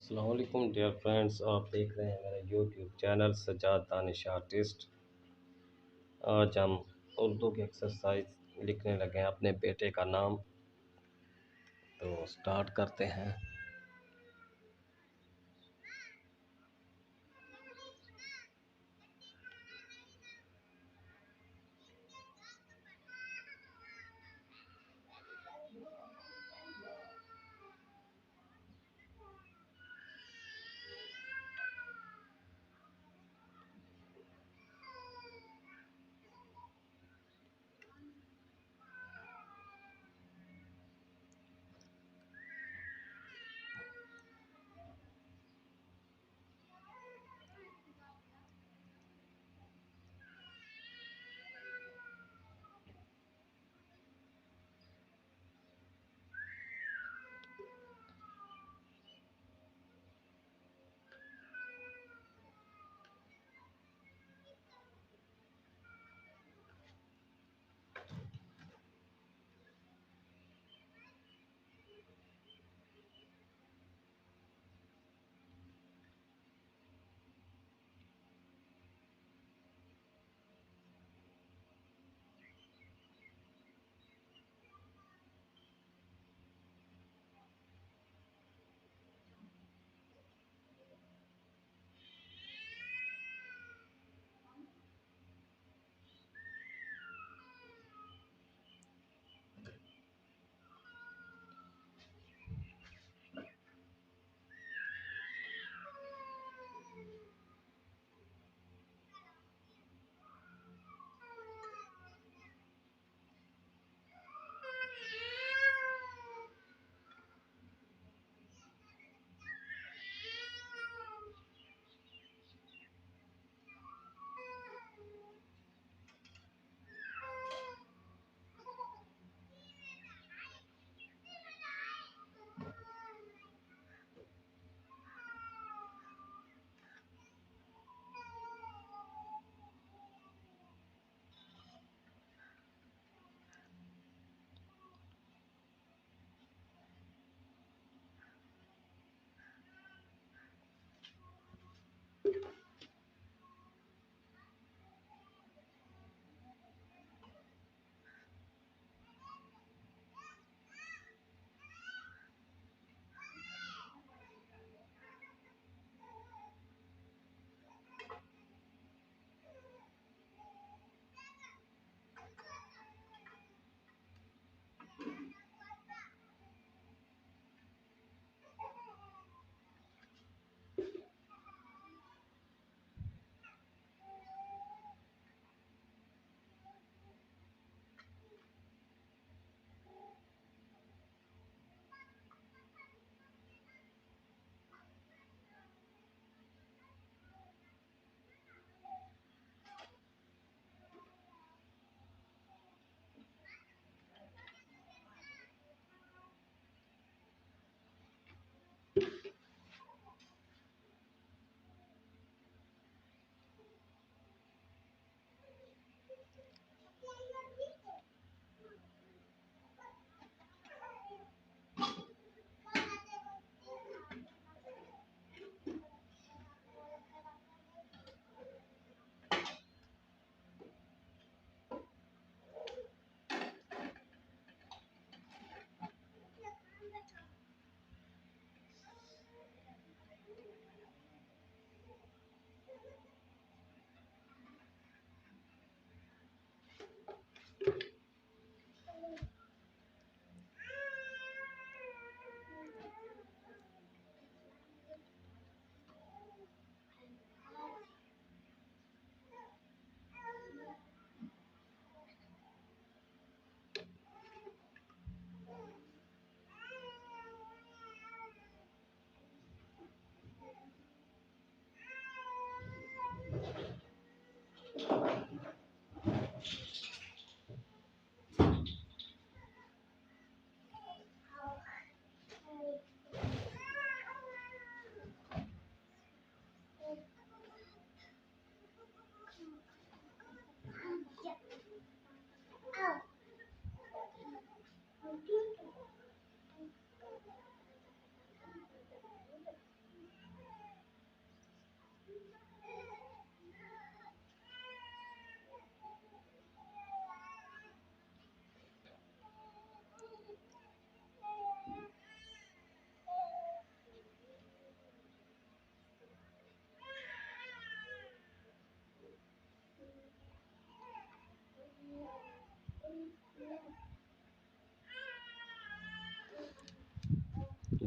अस्सलाम dear friends, आप देख रहे हैं मेरा YouTube channel Sajjad Danish artist. आज हम उर्दू की एक्सरसाइज लिखने लगे हैं अपने बेटे का नाम। तो स्टार्ट करते हैं।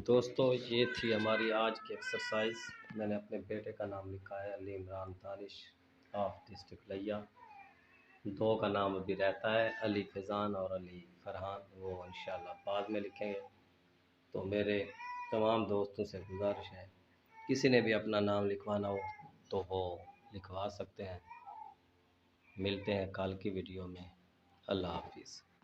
दोस्तों ये थी हमारी आज की एक्सरसाइज। मैंने अपने बेटे का नाम लिखा है अली इमरान दानिश ऑफ डिस्ट्रिक्ट लिया। दो का नाम अभी रहता है, अली फैज़ान और अली फरहान, वो इंशाल्लाह बाद में लिखेंगे। तो मेरे तमाम दोस्तों से गुजारिश है, किसी ने भी अपना नाम लिखवाना हो तो वो लिखवा सकते हैं। मिलते हैं कल की वीडियो में। अल्लाह हाफिज़।